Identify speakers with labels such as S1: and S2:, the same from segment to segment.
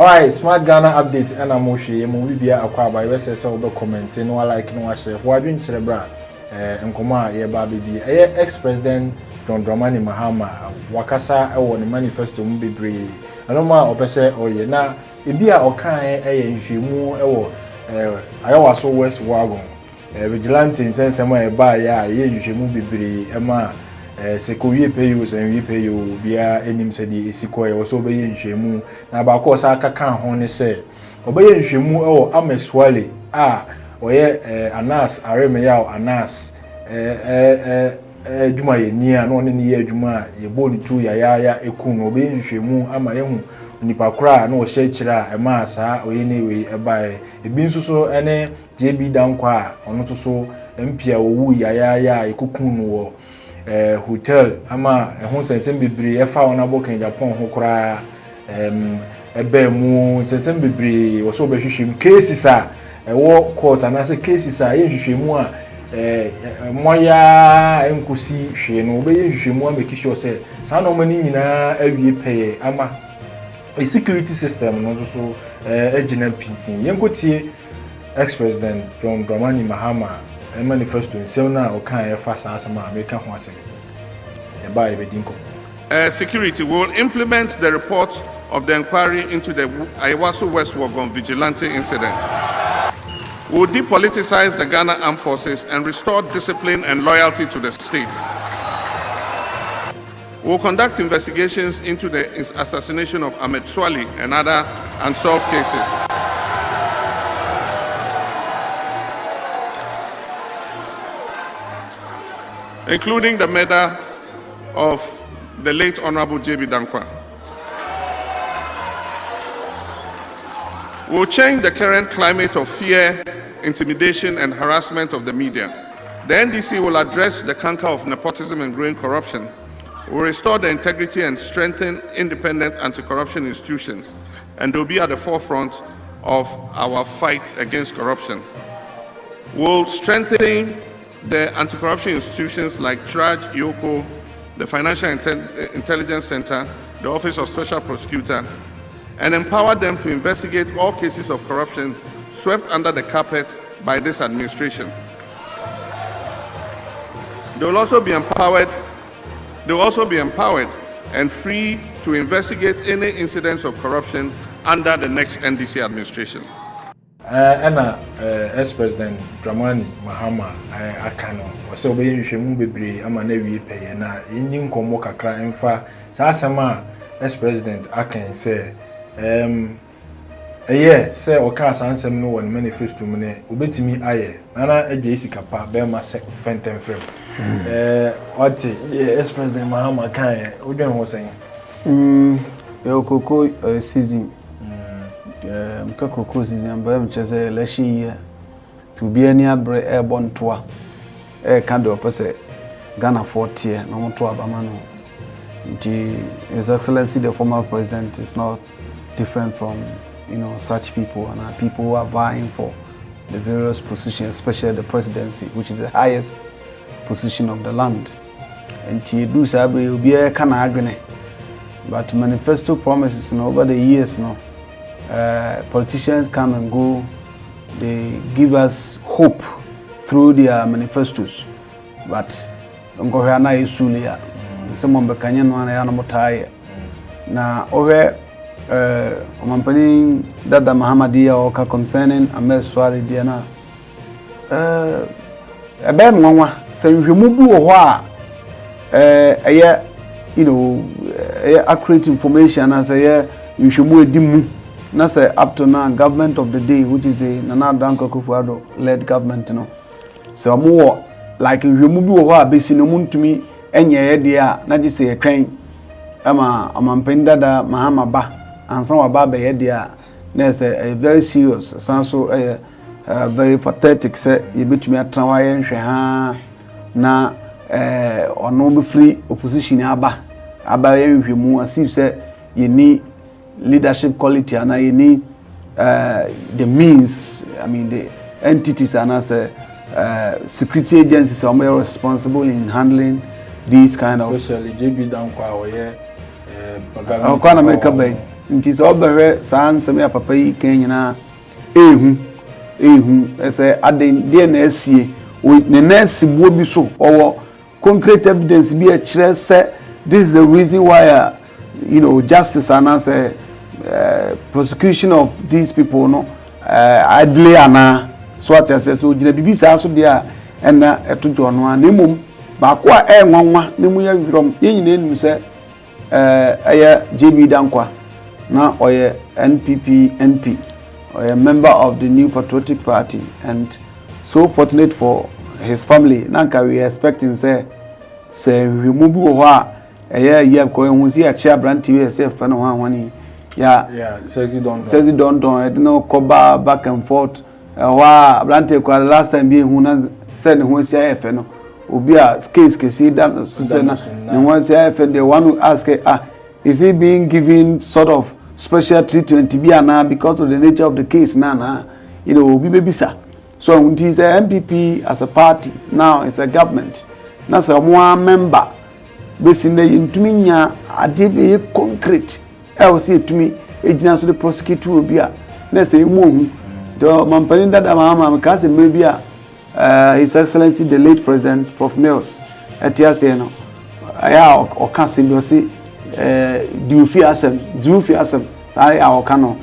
S1: Alright, Smart Ghana update and amoshi mo bibia akwa ba we say we comment no like no share for adwin kyerebra nkoma ye ba bedi ex president John Dramani Mahama wakasa ewo ne manifesto mu bebre anoma opese oye na ebia okan nhwemu ewo ayawaso West Wagon vigilante nsensem e ba ya ye nhwemu bebre ema sekowie peyo senwie peyo bia enim sedi esikoye wo so be ye nhwemu na ba ko sa kaka ho ne se obe ye nhwemu ewo Ameswale oye Anas Aremeyaw Anas adwuma ye nia no ne ye adwuma ye bo ni tu ya ekun no be nhwemu ama ye hu nipa kura na o hye kira ema saa oye ne we ebae ebi nsuso ene JB Dankwa ono nsuso mpia owu ya ekukun no wo hotel ama ehun sensem bebre efa wona bokan Japan ho kura ebe mu sensem bebre wo so be hwehwem cases a ewo court anase cases a ye hwehwemu a moya enkosi hwe no be ye hwehwemu a make sure say sa no mani nyina awie peye ama a security system no so agina pintin yenkotie ex president John Dramani Mahama manifesto nsem o kan e fa sa asema America ho asem e ba e bedinko
S2: security will implement the report of the inquiry into the Ayawaso West Wagon vigilante incident. We will depoliticize the Ghana Armed Forces and restore discipline and loyalty to the state. We will conduct investigations into the assassination of Ameswale and other unsolved cases. Including the murder of the late Honorable JB Dankwa. We will change the current climate of fear, intimidation, and harassment of the media. The NDC will address the canker of nepotism and growing corruption. We will restore the integrity and strengthen independent anti-corruption institutions, and they'll be at the forefront of our fight against corruption. We will strengthen the anti-corruption institutions like TRAJ, IOCO, the Financial Intelligence Center, the Office of Special Prosecutor, and empower them to investigate all cases of corruption swept under the carpet by this administration. They will also be empowered and free to investigate any incidents of corruption under the next NDC administration.
S1: Ex-President Dramani Mahama akano wase obe nhwemu bebre ama na wie peye na eni nkomo kakra emfa sa asema ex-president akan se se oka sansem no won manifesto mu ne obetimi aye nana eje isikapa be ma se fenten frem oti ex-president Mahama kan odwen ho sen
S3: Koko season Koko season amba mcheze election year to be any abre airborne tour kind of person Ghana 40 no to abamano His Excellency the former president is not different from such people and people who are vying for the various positions, especially the presidency, which is the highest position of the land. And do sabi will be a can but manifesto promises over the years politicians come and go, they give us hope through their manifestos, but ngohana isulia someone bekanya no ana yana motaye na over omampani dada Mahamadiya oka concerning Ameswale dia na ebe nwanwa se hwemu bi wo ho a accurate information as hwemu edimu na say up to now government of the day, which is the Nana Danko Akufo-Addo led government so mo like hwemu bi wo ho a besi no muntumi enye de a na je se yetwen ama omampani dada Mahama ba ansan wa ba be de a na say very serious so very pathetic say you betumi atran wa ye nhwe ha na ono be free opposition aba ye hwemu asif say you need leadership quality and you need the means, I mean the entities and as security agencies are more responsible in handling these kind
S1: especially
S3: of
S1: JB Dankwa or
S3: nti so obehwe saa nsem ya papa yi kan nyina ese aden de na asie ne nurse buo bi so owo concrete evidence bi a kire say this is the reason why justice and say prosecution of these people no idly ana so what I say so gina bibi saa so de a na etojo no a nemum ba ko a enwanwa nemu ya wirom yenyina enu say aya JB Dankwa na oye NP or a member of the New Patriotic Party, and so fortunate for his family. Nanka we expecting say remove wa yeah because we see a chair brand TV self and one says it don't I don't know cover back and forth wa brand take last time being who said who say if no obi a case dan so say na one say if the one who ask is he being given sort of special treatment to be now because of the nature of the case now be bisa so it is a MPP as a party now it's a government now so one member basically intumi nya ade be concrete I see to me ejina so the prosecutor obi a na say mu hu to mampani dada mama ka say maybe His Excellency the late President Prof Mills etiase no aya o ka say bi o say do fear asem say our canon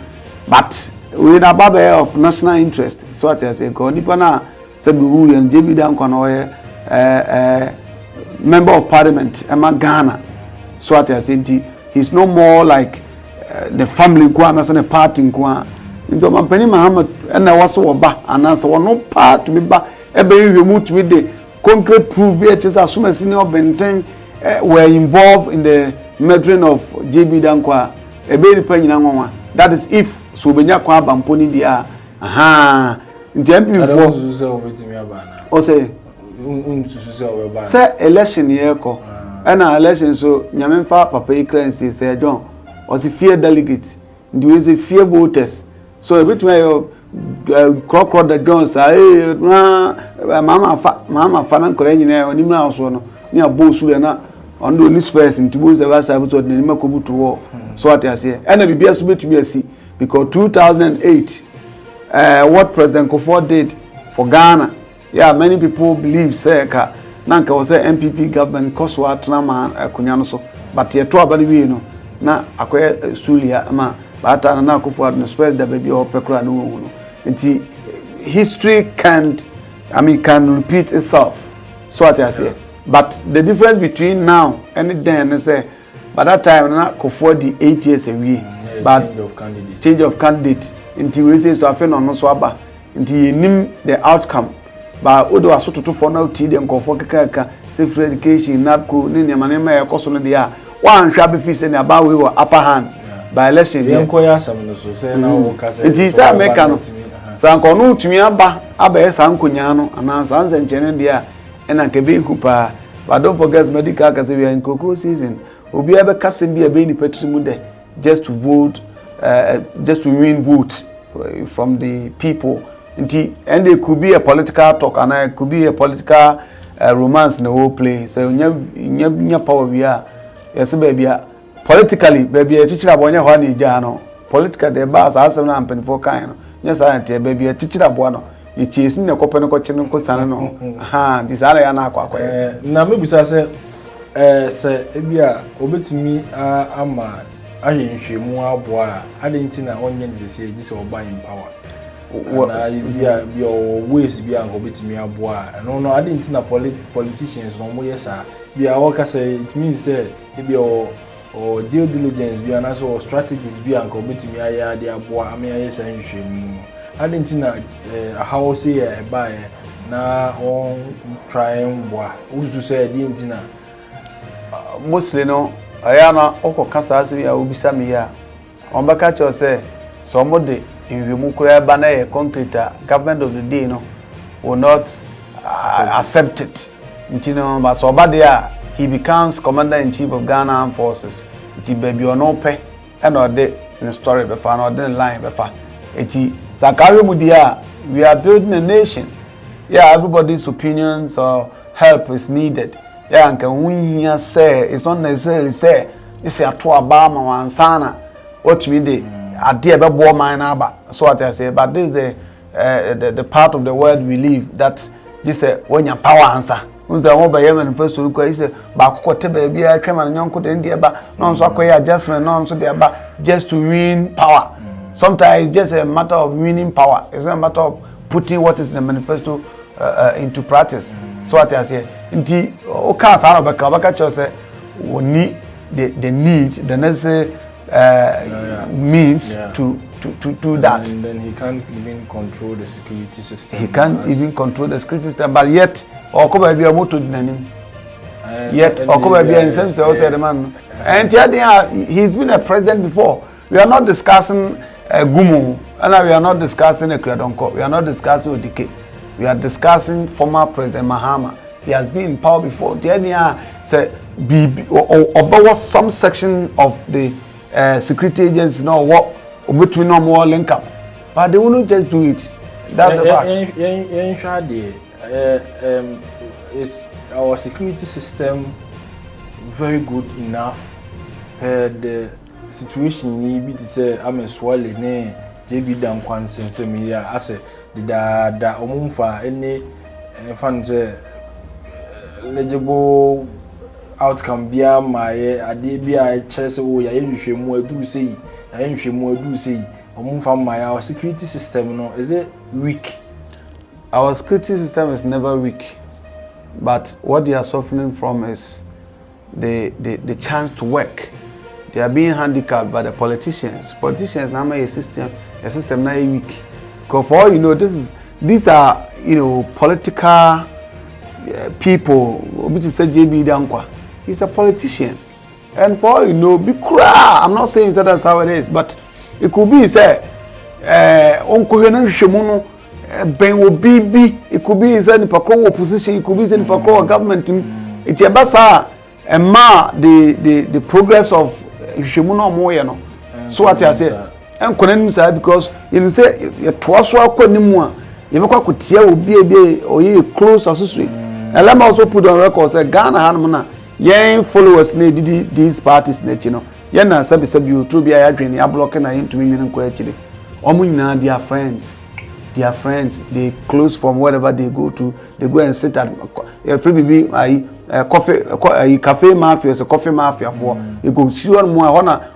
S3: but we na baba of national interest so what I say ko nipa na say be who and JB Dankwa no member of parliament Emma Ghana so what I say he's no more like the family kwa na say the party kwa into mampani Muhammad na waso oba anasa wono part to be ba ebe yiwemu to be the concrete proof be chesa asuma senior benten were involved in the murdering of JB Dankwa ebe ni pa nyina nwanwa that is if so benya kwa bamponi dia njempi before o say say election ye ko na election so nyamemfa papa ikransi say John was fear delegate ndi we say fear voters so between your crocodile the Jones mama fa na nkore nyina onimra aso no ne abosu na ondo ni space ntibu ze ba sa buto de nima kobutu wo so what I say and bibia so betumi asi because 2008 what President Kufuor did for Ghana many people believe say ka nanka was say MPP government cause what na man akunya no so but ye to abani wi no na akoye sulia ma bata na Kufuor no space da baby o pekura no hu no nti history can repeat itself so what I say but the difference between now and then is by that time na Kufuor the 8 years away but change of candidate nti we say so afi no so aba nti nim the outcome but odo asototo for now ti de nkofo kekaka say free education napco ni ne manema e koso no de a wan hwa be fi say na ba we were upper hand by election
S1: de enkoya asam no so say na wo ka say
S3: nti ta meka no sanko no tumi aba e sankonya no ana sanse nchene de a na nke be nkupa but don't forget medical cause we are in cocoa season obi ebe kase bi ebe ni petition de just to vote just to win vote from the people and it could be a political talk and it could be a political romance in the whole play so nya power we are yes baby politically baby chichira bonya ho na ija no political the bas asem na ampen for kan no nya science baby chichira bo no ye chesi ne kope no ko chine ko sane no this ala ya na akwa
S1: na mebisa se se ebia obetimi ama ahyenhwemu aboa adenti na onye nzese ejise oba in power na bia ways bia ngo betimi aboa no adenti na politicians no mo yesa bia o ka say it means say bia o due diligence bia na so strategies bia ngo betimi aya de aboa ame ayesa nhwemu adenti na how say e ba na on try mboa uzu say adenti na
S3: mostly no ayana oko kasa asemi ya obisa me ya ombaka cho say somebody inwemu kura ba na ye concrete government of the day no will not accept it ntino ba so ba there he becomes commander in chief of Ghana Armed Forces ti baby ono pe e no de the story be fa no de line be fa eti zakari mu dia we are building a nation everybody's opinions or help is needed and can we say it's not necessarily say it's a to abama wansana what me dey ade ebe bo man na aba so what I say but this is the part of the world we live that this when your power answer unza ho ba yemen first to ko is ba kokote ba bia twema na nyonko de ndi eba no so akoya adjustment no so de eba just to win power. Sometimes it's just a matter of winning power. It's not a matter of putting what is in the manifesto into practice. So what I say, indeed, we need the need, the necessary means to do that.
S1: And then he can't even control the security system.
S3: He can't even control the security system, but yet, yet, and he's been a president before. We are not discussing Gumu, and we are not discussing Ekradonko. We are not discussing Odike. We are discussing former President Mahama. He has been in power before. The idea said, or some section of the security agencies know what between no more link up, but they will not just do it. That's the fact. Is our security system very good enough? The situation ni bi to say am swale ne JB dam kwan sensem ya ase da omumfa any fan say legible outcome bia maye ade bia chere se o ya yenhwemu aduru sei ya yenhwemu aduru sei omumfa maye our security system no is it weak? Our security system is never weak, but what they are suffering from is the chance to work. They are being handicapped by the politicians. Politicians now make a system now weak. Because for all you know, these are political people. Which is JB Dankwa. He's a politician, and for all you know, I'm not saying that that's how it is, but it could be say, Ben will be. It could be any opposition. It could be any government. It's a basa and the progress of Shimuno Moya no. So what I say, and Konen say because you say you twice walk anymore. You make a tia will be or ye close associate. And let me also put on record say Ghana Hanmana, young followers need these parties nature no. Yana sabi to be a drain, ya blocking a into me and actually. Omuna their friends. Their friends, they close from wherever they go to. They go and sit at free cafe mafia, so coffee mafia for you go see one more honor.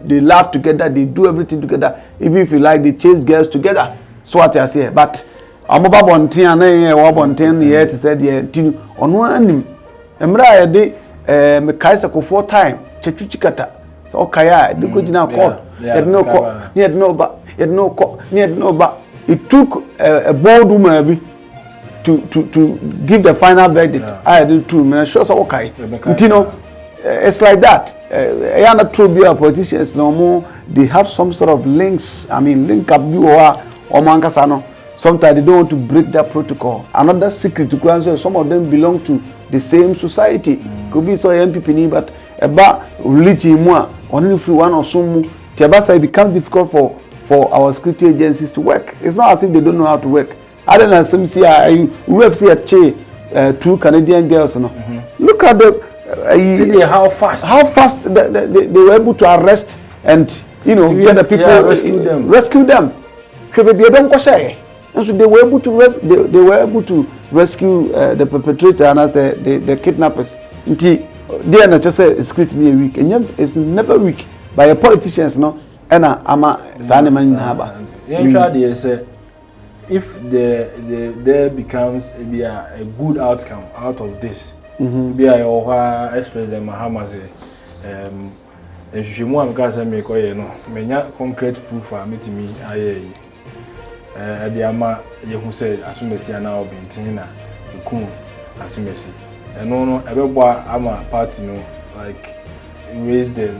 S3: They laugh together, they do everything together. Even if you like, they chase girls together. So what I say, but I'm about 1 years to say the on one Emra de Mekaisa 4 times. Chechuchikata. So okay, they go to court. But it took a bold woman to give the final verdict. I did too. Man, sure, so okay. It's like that. I not true be politicians no more. They have some sort of links. I mean, link up you or Mankasano. Sometimes they don't want to break that protocol. Another secret to grant, some of them belong to the same society. Could be so MPP, but about religion more only free one or some. Tiabasa it becomes difficult for our security agencies to work. It's not as if they don't know how to work. Other than some see a 2 Canadian girls. No? Look at
S1: how fast
S3: they were able to arrest and get the people rescue them. And so they were able to rescue the perpetrator and as the kidnappers. They are not just a security weak, and it's never weak by the politicians. No.
S1: If there becomes a good outcome out of this, be ex-president Mahama say, concrete proof to me. You say asumesi now bintina the kun asumesi. And no, everybody party like. Raise the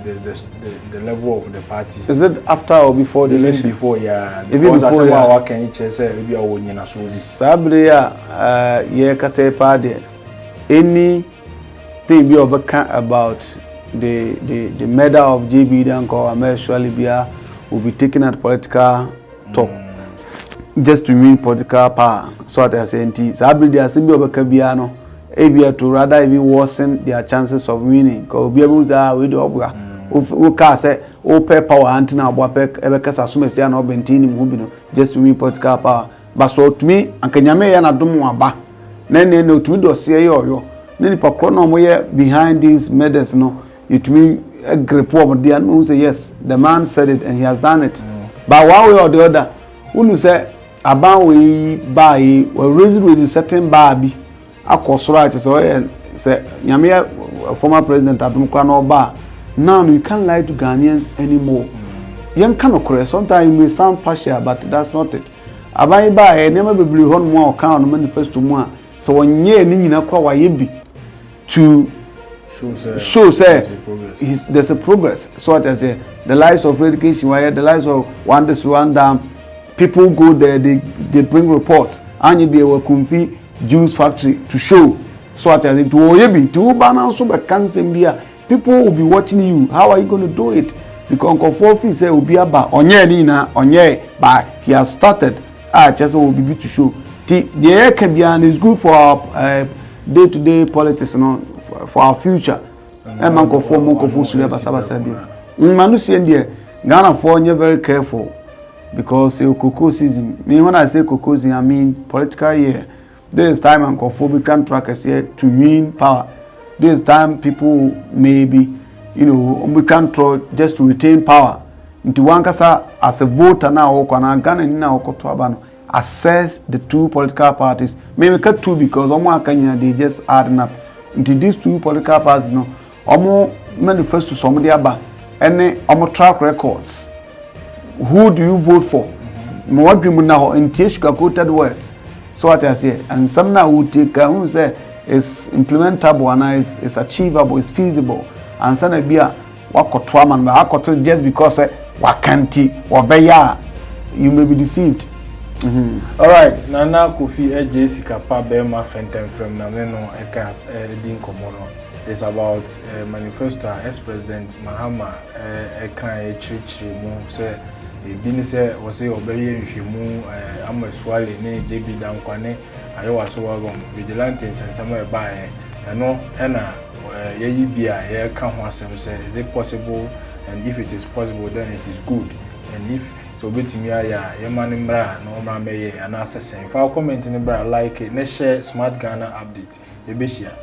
S1: level of the party.
S3: Is it after or before the election?
S1: Even before, yeah.
S3: Even before, yeah.
S1: What can you say? Maybe I won't know.
S3: Sabria, yeah, kase party. Anything be about the murder of JB Danko Amel Shualibia will be taken at political top, just to win political power. So what I say, Sabria, Simbi Obakabiano. Abia to rather even worsen their chances of winning. Because we do o ka say o pay power antina abo pay e be kasa sumesi na obentini mu bi no just to me political power but so to me ankanyame ya na dom aba na ne no to me do se ye oyo ne ni pakro no mo ye behind these murders no it me a grip of the and say yes the man said it and he has done it but one way or the other unu say aban we buy or raise with certain baby akosoro it so say nyame former president Adum Kwano Ba now you can't lie to Ghanaians anymore yen kan okore sometimes you may sound partial but that's not it aban ba e nema bebiri hon mo account manifesto mu a so wonye ni nyina kwa waye bi to show say there's a progress so what I say the lives of education where the lives of Rwanda people go there they bring reports and you be a Kumfi juice factory to show so what I say to oyebi to balance so be cancel bia people will be watching you how are you going to do it because Uncle Fofi say obi aba onye ni na onye but he has started just will be to show the Caribbean is good for our day-to-day politics no for our future and manko for sure basaba sabi manu see there Ghana for you very careful because it's cocoa season me when I say cocoa season I mean political year this is time manko for become trackers here to win power this time people maybe we can try just to retain power into one kasa as a voter now okwana Ghana ni na okoto aba no assess the two political parties maybe cut two because omo akanya they just adding up into these two political parties no omo manifesto some dey aba any omo track records who do you vote for mo what dream now in sugar coated words so what I say and some now will take who say is implementable and is achievable is feasible and sana bia wakoto man ba akoto just because wakanti obeya you may be deceived.
S1: All right, Nana Kofi Jessica Pabema Fentem from Nameno Ekas Din Komono. It's about manifesto ex-president Mahama Ekan Chichi Mu say bini say was obeye nhwemu amaswale ne JB Dankwane ayewa so wagom vigilantes and some by no na yeyi bia ye ka ho asem say is it possible and if it is possible then it is good and if so betimi aya yemane mra no ma meye ana assess fa comment ni bra like it na share Smart Ghana update e be share